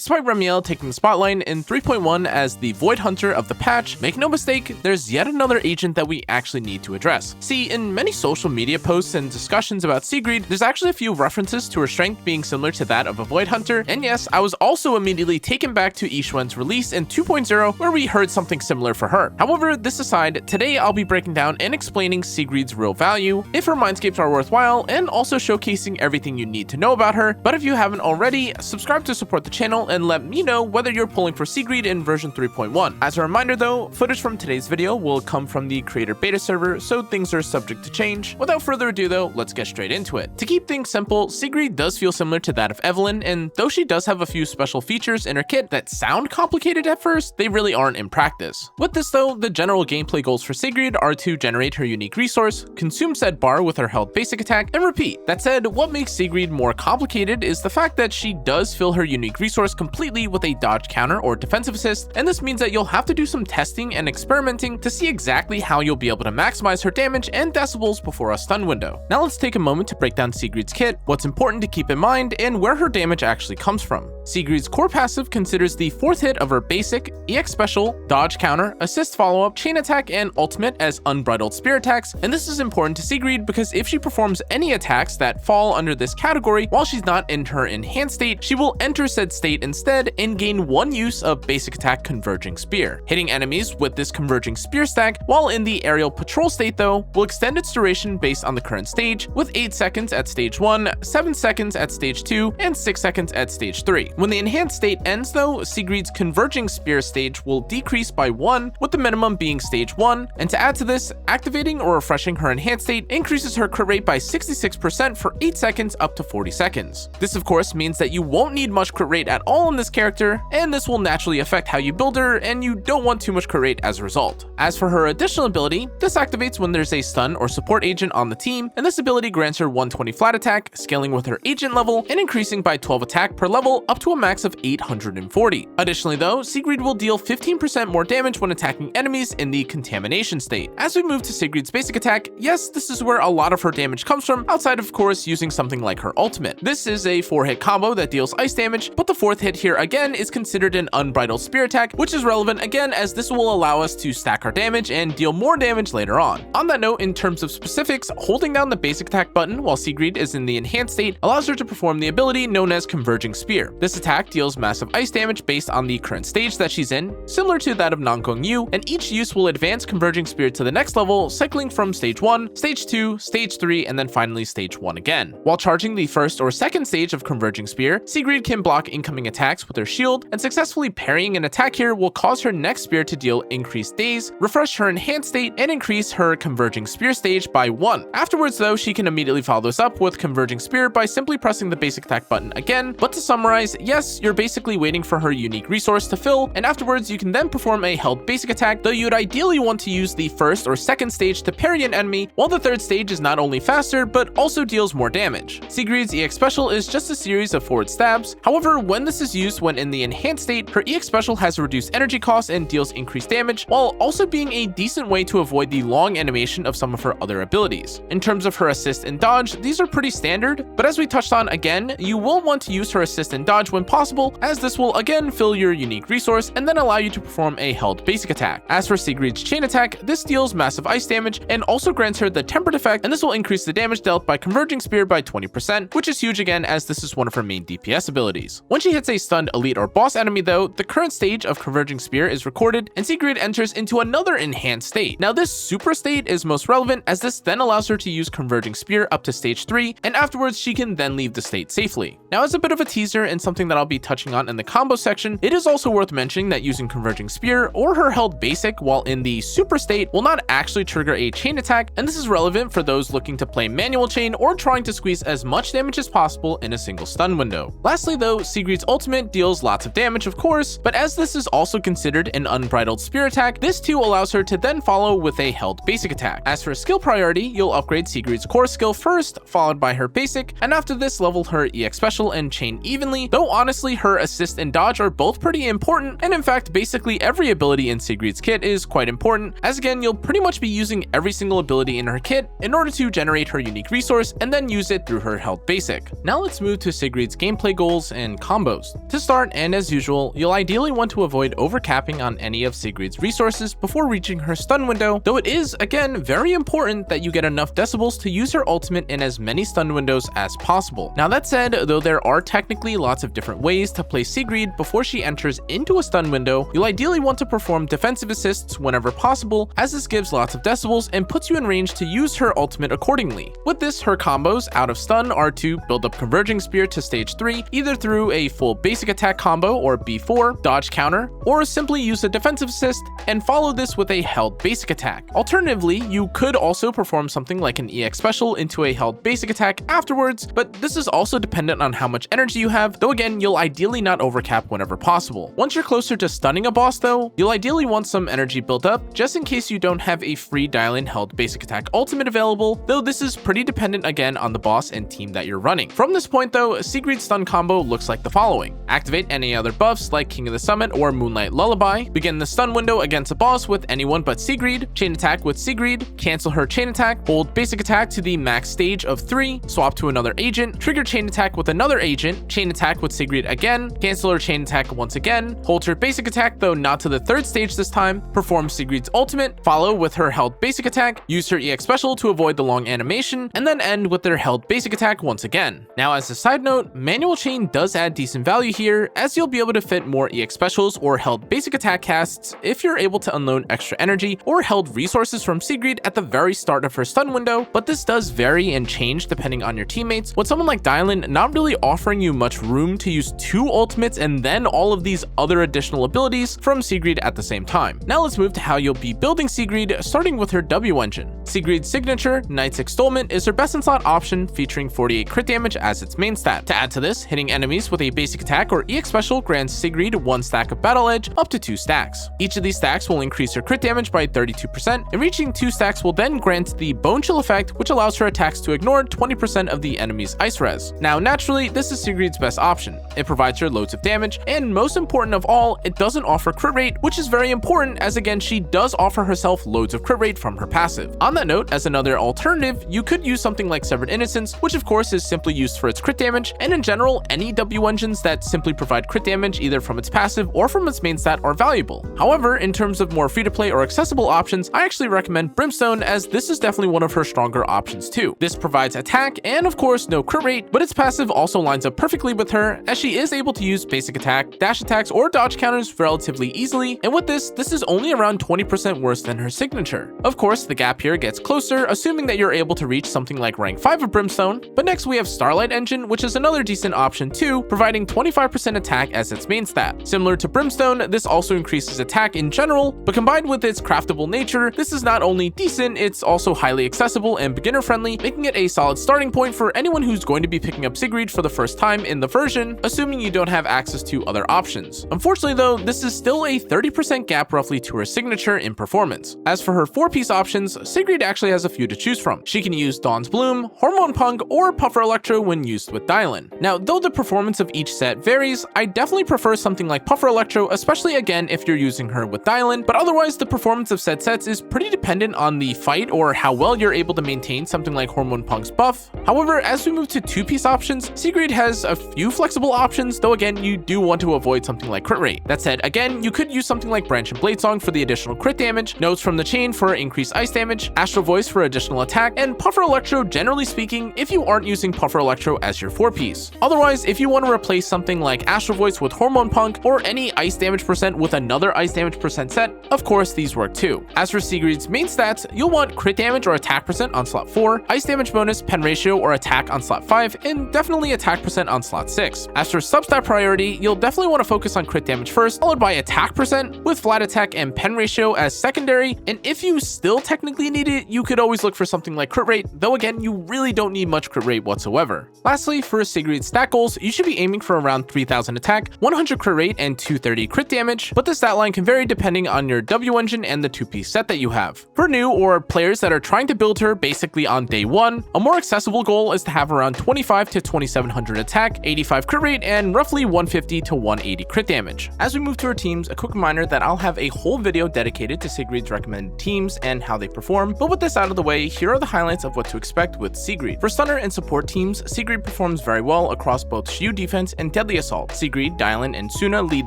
Despite Remiel taking the spotlight in 3.1 as the Void Hunter of the patch, make no mistake, there's yet another agent that we actually need to address. See, in many social media posts and discussions about Sigrid, there's actually a few references to her strength being similar to that of a Void Hunter, and yes, I was also immediately taken back to Yixuan's release in 2.0 where we heard something similar for her. However, this aside, today I'll be breaking down and explaining Sigrid's real value, if her Mindscapes are worthwhile, and also showcasing everything you need to know about her. But if you haven't already, subscribe to support the channel and let me know whether you're pulling for Sigrid in version 3.1. As a reminder though, footage from today's video will come from the creator beta server, so things are subject to change. Without further ado though, let's get straight into it. To keep things simple, Sigrid does feel similar to that of Evelyn, and though she does have a few special features in her kit that sound complicated at first, they really aren't in practice. With this though, the general gameplay goals for Sigrid are to generate her unique resource, consume said bar with her held basic attack, and repeat. That said, what makes Sigrid more complicated is the fact that she does fill her unique resource completely with a dodge counter or defensive assist, and this means that you'll have to do some testing and experimenting to see exactly how you'll be able to maximize her damage and decibels before a stun window. Now let's take a moment to break down Sigrid's kit, what's important to keep in mind, and where her damage actually comes from. Sigrid's core passive considers the 4th hit of her basic, EX special, dodge counter, assist follow-up, chain attack, and ultimate as unbridled spear attacks, and this is important to Sigrid because if she performs any attacks that fall under this category while she's not in her enhanced state, she will enter said state instead and gain 1 use of basic attack converging spear. Hitting enemies with this converging spear stack while in the aerial patrol state though will extend its duration based on the current stage, with 8 seconds at stage 1, 7 seconds at stage 2, and 6 seconds at stage 3. When the enhanced state ends though, Sigrid's converging spear stage will decrease by 1, with the minimum being stage 1, and to add to this, activating or refreshing her enhanced state increases her crit rate by 66% for 8 seconds up to 40 seconds. This of course means that you won't need much crit rate at all in this character, and this will naturally affect how you build her, and you don't want too much crit rate as a result. As for her additional ability, this activates when there's a stun or support agent on the team, and this ability grants her 120 flat attack, scaling with her agent level, and increasing by 12 attack per level up to a max of 840. Additionally though, Sigrid will deal 15% more damage when attacking enemies in the contamination state. As we move to Sigrid's basic attack, yes, this is where a lot of her damage comes from, outside of course using something like her ultimate. This is a 4-hit combo that deals ice damage, but the 4th hit here again is considered an unbridled spear attack, which is relevant again as this will allow us to stack our damage and deal more damage later on. On that note, in terms of specifics, holding down the basic attack button while Sigrid is in the enhanced state allows her to perform the ability known as converging spear. This attack deals massive ice damage based on the current stage that she's in, similar to that of Nangong Yu, and each use will advance converging spear to the next level, cycling from stage 1, stage 2, stage 3, and then finally stage 1 again. While charging the 1st or 2nd stage of converging spear, Sigrid can block incoming attacks with her shield, and successfully parrying an attack here will cause her next spear to deal increased daze, refresh her enhanced state, and increase her converging spear stage by 1. Afterwards though, she can immediately follow this up with converging spear by simply pressing the basic attack button again. But to summarize, yes, you're basically waiting for her unique resource to fill, and afterwards you can then perform a held basic attack, though you'd ideally want to use the 1st or 2nd stage to parry an enemy, while the 3rd stage is not only faster but also deals more damage. Sigrid's EX special is just a series of forward stabs. However, when this is used when in the enhanced state, her EX special has reduced energy costs and deals increased damage, while also being a decent way to avoid the long animation of some of her other abilities. In terms of her assist and dodge, these are pretty standard, but as we touched on again, you will want to use her assist and dodge when possible, as this will again fill your unique resource and then allow you to perform a held basic attack. As for Sigrid's chain attack, this deals massive ice damage and also grants her the tempered effect, and this will increase the damage dealt by converging spear by 20%, which is huge again as this is one of her main DPS abilities. When she hits a stunned elite or boss enemy though, the current stage of converging spear is recorded and Sigrid enters into another enhanced state. Now this super state is most relevant as this then allows her to use converging spear up to stage 3, and afterwards she can then leave the state safely. Now as a bit of a teaser and something that I'll be touching on in the combo section, it is also worth mentioning that using converging spear or her held basic while in the super state will not actually trigger a chain attack, and this is relevant for those looking to play manual chain or trying to squeeze as much damage as possible in a single stun window. Lastly though, Sigrid's ultimate deals lots of damage of course, but as this is also considered an unbridled spear attack, this too allows her to then follow with a held basic attack. As for skill priority, you'll upgrade Sigrid's core skill first, followed by her basic, and after this level her EX special and chain evenly, though though honestly her assist and dodge are both pretty important, and in fact basically every ability in Sigrid's kit is quite important, as again you'll pretty much be using every single ability in her kit in order to generate her unique resource and then use it through her health basic. Now let's move to Sigrid's gameplay goals and combos. To start, and as usual, you'll ideally want to avoid overcapping on any of Sigrid's resources before reaching her stun window, though it is again very important that you get enough decibels to use her ultimate in as many stun windows as possible. Now that said, though there are technically lots of different ways to play Sigrid before she enters into a stun window, you'll ideally want to perform defensive assists whenever possible, as this gives lots of decibels and puts you in range to use her ultimate accordingly. With this, her combos out of stun are to build up Converging Spear to stage 3, either through a full basic attack combo or B4, dodge counter, or simply use a defensive assist and follow this with a held basic attack. Alternatively, you could also perform something like an EX special into a held basic attack afterwards, but this is also dependent on how much energy you have, though again, you'll ideally not overcap whenever possible. Once you're closer to stunning a boss though, you'll ideally want some energy built up, just in case you don't have a free dial-in held basic attack ultimate available, though this is pretty dependent again on the boss and team that you're running. From this point though, Sigrid's stun combo looks like the following. Activate any other buffs like King of the Summit or Moonlight Lullaby, begin the stun window against a boss with anyone but Sigrid, chain attack with Sigrid, cancel her chain attack, hold basic attack to the max stage of 3, swap to another agent, trigger chain attack with another agent, chain attack with Sigrid again, cancel her chain attack once again, hold her basic attack though not to the 3rd stage this time, perform Sigrid's ultimate, follow with her held basic attack, use her EX special to avoid the long animation, and then end with their held basic attack once again. Now as a side note, manual chain does add decent value here, as you'll be able to fit more EX specials or held basic attack casts if you're able to unload extra energy or held resources from Sigrid at the very start of her stun window, but this does vary and change depending on your teammates, with someone like Dylan not really offering you much room to use 2 ultimates and then all of these other additional abilities from Sigrid at the same time. Now let's move to how you'll be building Sigrid, starting with her W engine. Sigrid's signature, Knight's Extolment, is her best in slot option, featuring 48 crit damage as its main stat. To add to this, hitting enemies with a basic attack or EX special grants Sigrid 1 stack of battle edge up to 2 stacks. Each of these stacks will increase her crit damage by 32%, and reaching 2 stacks will then grant the Bone Chill effect, which allows her attacks to ignore 20% of the enemy's ice res. Now naturally, this is Sigrid's best option. It provides her loads of damage, and most important of all, it doesn't offer crit rate, which is very important as again she does offer herself loads of crit rate from her passive. On that note, as another alternative, you could use something like Severed Innocence, which of course is simply used for its crit damage, and in general, any W engines that simply provide crit damage either from its passive or from its main stat are valuable. However, in terms of more free-to-play or accessible options, I actually recommend Brimstone, as this is definitely one of her stronger options too. This provides attack and of course no crit rate, but its passive also lines up perfectly with her, as she is able to use basic attack, dash attacks, or dodge counters relatively easily, and with this is only around 20% worse than her signature. Of course, the gap here gets closer, assuming that you're able to reach something like rank 5 of Brimstone, but next we have Starlight Engine, which is another decent option too, providing 25% attack as its main stat. Similar to Brimstone, this also increases attack in general, but combined with its craftable nature, this is not only decent, it's also highly accessible and beginner friendly, making it a solid starting point for anyone who's going to be picking up Sigrid for the first time in the version, assuming you don't have access to other options. Unfortunately though, this is still a 30% gap roughly to her signature in performance. As for her 4-piece options, Sigrid actually has a few to choose from. She can use Dawn's Bloom, Hormone Punk, or Puffer Electro when used with Dylan. Now, though the performance of each set varies, I definitely prefer something like Puffer Electro, especially again if you're using her with Dylan, but otherwise the performance of said sets is pretty dependent on the fight or how well you're able to maintain something like Hormone Punk's buff. However, as we move to 2-piece options, Sigrid has a few flexible options, though again you do want to avoid something like crit rate. That said, again, you could use something like Branch and Blade Song for the additional crit damage, Notes from the Chain for increased ice damage, Astral Voice for additional attack, and Puffer Electro generally speaking if you aren't using Puffer Electro as your 4-piece. Otherwise, if you want to replace something like Astral Voice with Hormone Punk or any ice damage percent with another ice damage percent set, of course these work too. As for Sigrid's main stats, you'll want crit damage or attack percent on slot 4, ice damage bonus, pen ratio, or attack on slot 5, and definitely attack percent on slot 6. As for substat priority, you'll definitely want to focus on crit damage first, followed by attack percent, with flat attack and pen ratio as secondary, and if you still technically need it, you could always look for something like crit rate, though again, you really don't need much crit rate whatsoever. Lastly, for Sigrid's stat goals, you should be aiming for around 3000 attack, 100 crit rate, and 230 crit damage, but the stat line can vary depending on your W engine and the 2-piece set that you have. For new or players that are trying to build her basically on day 1, a more accessible goal is to have around 25 to 2700 attack, 85 crit crit rate, and roughly 150 to 180 crit damage. As we move to our teams, a quick reminder that I'll have a whole video dedicated to Sigrid's recommended teams and how they perform, but with this out of the way, here are the highlights of what to expect with Sigrid. For stunner and support teams, Sigrid performs very well across both Shield defense and deadly assault. Sigrid, Dylan, and Suna lead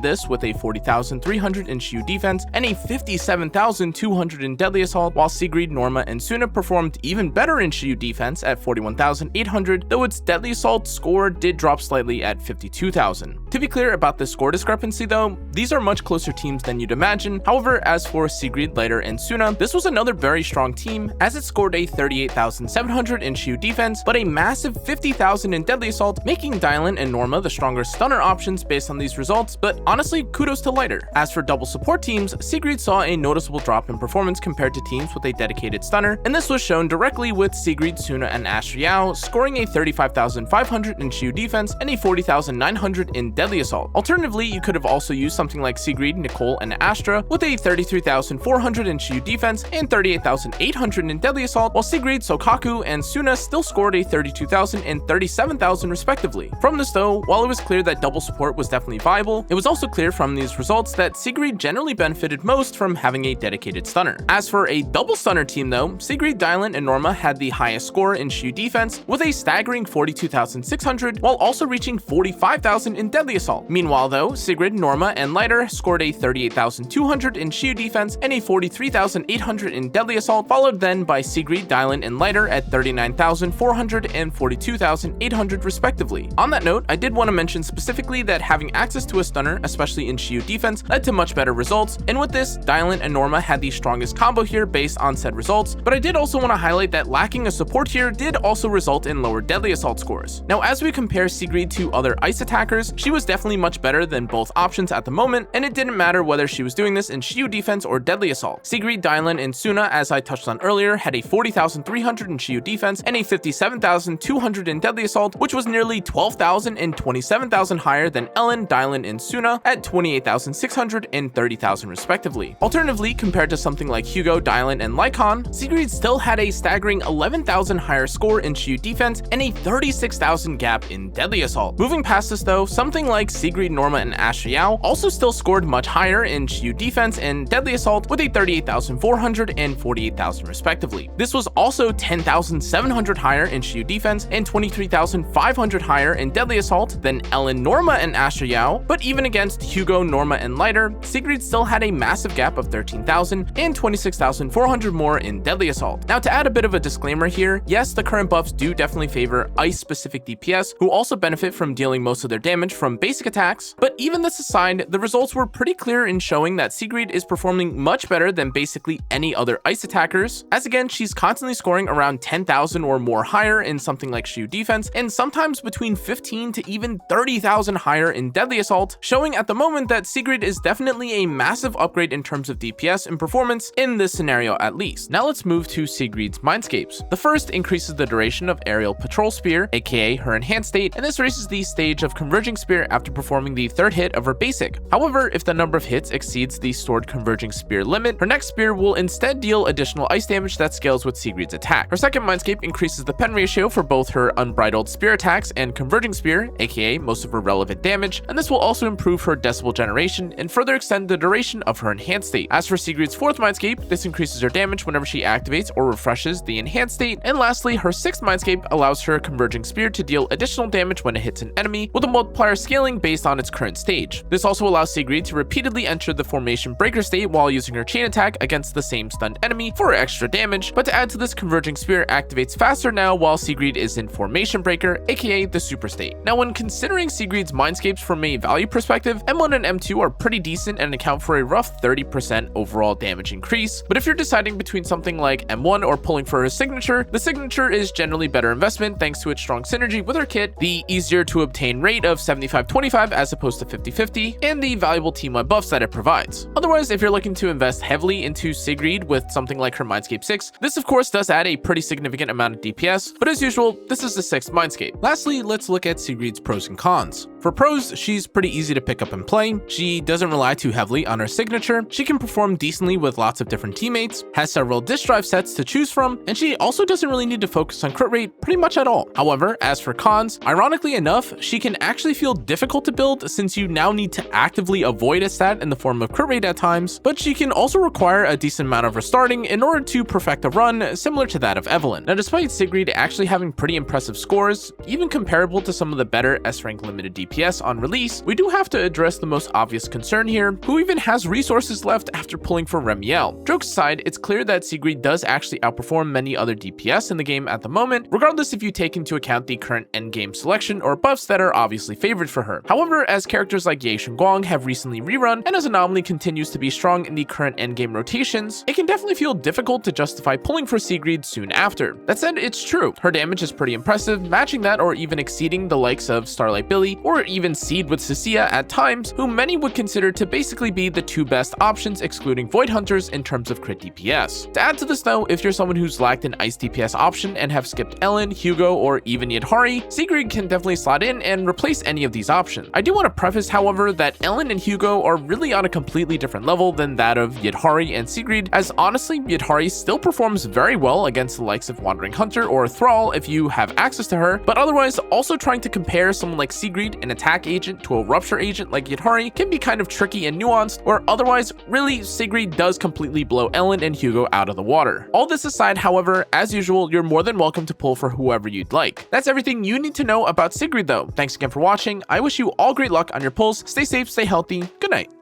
this with a 40,300 in Shield defense and a 57,200 in deadly assault, while Sigrid, Norma, and Suna performed even better in Shield defense at 41,800, though its deadly assault score did drop slightly at 52,000. To be clear about this score discrepancy though, these are much closer teams than you'd imagine. However, as for Sigrid, Lighter, and Suna, this was another very strong team as it scored a 38,700 in Shield defense, but a massive 50,000 in deadly assault, making Dylan and Norma the stronger stunner options based on these results, but honestly, kudos to Lighter. As for double support teams, Sigrid saw a noticeable drop in performance compared to teams with a dedicated stunner, and this was shown directly with Sigrid, Suna, and Astra Yao scoring a 35,500 in Shield defense and a 40,900 in deadly assault. Alternatively, you could have also used something like Sigrid, Nicole, and Astra with a 33,400 in Shield defense and 38,800 in deadly assault, while Sigrid, Sokaku, and Suna still scored a 32,000 and 37,000 respectively. From this though, while it was clear that double support was definitely viable, it was also clear from these results that Sigrid generally benefited most from having a dedicated stunner. As for a double stunner team though, Sigrid, Dylan, and Norma had the highest score in Shield defense with a staggering 42,600, while also reaching 45,000 in deadly assault. Meanwhile though, Sigrid, Norma, and Lighter scored a 38,200 in Shield defense and a 43,800 in deadly assault, followed then by Sigrid, Dylan, and Lighter at 39,400 and 42,800 respectively. On that note, I did want to mention specifically that having access to a stunner, especially in Shield defense, led to much better results, and with this, Dylan and Norma had the strongest combo here based on said results, but I did also want to highlight that lacking a support here did also result in lower deadly assault scores. Now, as we compare Sigrid to other ice attackers, she was definitely much better than both options at the moment, and it didn't matter whether she was doing this in Shield defense or deadly assault. Sigrid, Dylan, and Suna, as I touched on earlier, had a 40,300 in Shield defense and a 57,200 in deadly assault, which was nearly 12,000 and 27,000 higher than Ellen, Dylan, and Suna at 28,600 and 30,000 respectively. Alternatively, compared to something like Hugo, Dylan, and Lycon, Sigrid still had a staggering 11,000 higher score in Shield defense and a 36,000 gap in deadly assault. Moving past this though, something like Sigrid, Norma, and Astra Yao also still scored much higher in Shield defense and deadly assault with a 38,400 and 48,000 respectively. This was also 10,700 higher in Shield defense and 23,500 higher in deadly assault than Ellen, Norma, and Astra Yao, but even against Hugo, Norma, and Lighter, Sigrid still had a massive gap of 13,000 and 26,400 more in deadly assault. Now, to add a bit of a disclaimer here, yes, the current buffs do definitely favor ice-specific DPS, who also benefit from dealing most of their damage from basic attacks, but even this aside, the results were pretty clear in showing that Sigrid is performing much better than basically any other ice attackers, as again, she's constantly scoring around 10,000 or more higher in something like Shield defense, and sometimes between 15 to even 30,000 higher in deadly assault, showing at the moment that Sigrid is definitely a massive upgrade in terms of DPS and performance in this scenario at least. Now let's move to Sigrid's Mindscapes. The first increases the duration of Aerial Patrol Spear, aka her enhanced state, and this raises the stage of Converging Spear after performing the third hit of her basic. However, if the number of hits exceeds the stored Converging Spear limit, her next spear will instead deal additional ice damage that scales with Sigrid's attack. Her second Mindscape increases the pen ratio for both her Unbridled Spear attacks and Converging Spear, aka most of her relevant damage, and this will also improve her decibel generation and further extend the duration of her enhanced state. As for Sigrid's fourth Mindscape, this increases her damage whenever she activates or refreshes the enhanced state, and lastly, her sixth Mindscape allows her Converging Spear to deal additional damage when it hits an enemy, with a multiplier scaling based on its current stage. This also allows Sigrid to repeatedly enter the Formation Breaker state while using her chain attack against the same stunned enemy for extra damage, but to add to this, Converging Spear activates faster now while Sigrid is in Formation Breaker, aka the super state. Now, when considering Sigrid's Mindscapes from a value perspective, M1 and M2 are pretty decent and account for a rough 30% overall damage increase, but if you're deciding between something like M1 or pulling for her signature, the signature is generally better investment thanks to its strong synergy with her kit, the easier to obtain rate of 75-25 as opposed to 50-50, and the valuable team-wide buffs that it provides. Otherwise, if you're looking to invest heavily into Sigrid with something like her Mindscape 6, this of course does add a pretty significant amount of DPS, but as usual, this is the sixth Mindscape. Lastly, let's look at Sigrid's pros and cons. For pros, she's pretty easy to pick up and play. She doesn't rely too heavily on her signature. She can perform decently with lots of different teammates, has several disk drive sets to choose from, and she also doesn't really need to focus on crit rate pretty much at all. However, as for cons, ironically enough, she can actually feel difficult to build since you now need to actively avoid a stat in the form of crit rate at times, but she can also require a decent amount of restarting in order to perfect a run similar to that of Evelynn. Now, despite Sigrid actually having pretty impressive scores, even comparable to some of the better S-rank limited DPS on release, we do have to address the most obvious concern here: who even has resources left after pulling for Remiel? Jokes aside, it's clear that Sigrid does actually outperform many other DPS in the game at the moment, regardless if you take into account the current endgame selection or buffs that are obviously favored for her. However, as characters like Ye Guang have recently rerun, and as Anomaly continues to be strong in the current endgame rotations, it can definitely feel difficult to justify pulling for Sigrid soon after. That said, it's true, her damage is pretty impressive, matching that or even exceeding the likes of Starlight Billy or even Seed with Cecilia at times, whom many would consider to basically be the two best options excluding Void Hunters in terms of crit DPS. To add to this though, if you're someone who's lacked an Ice DPS option and have skipped Ellen, Hugo, or even Yadhari, Sigrid can definitely slot in and replace any of these options. I do want to preface, however, that Ellen and Hugo are really on a completely different level than that of Yadhari and Sigrid, as honestly, Yadhari still performs very well against the likes of Wandering Hunter or Thrall if you have access to her, but otherwise, also trying to compare someone like Sigrid, an attack agent, to a rupture agent like Yadhari can be kind of tricky and nuanced, or otherwise, really, Sigrid does completely blow Ellen and Hugo out of the water. All this aside, however, as usual, you're more than welcome to pull for whoever you'd like. That's everything you need to know about Sigrid though. Thanks again for watching. I wish you all great luck on your pulls. Stay safe, stay healthy. Good night.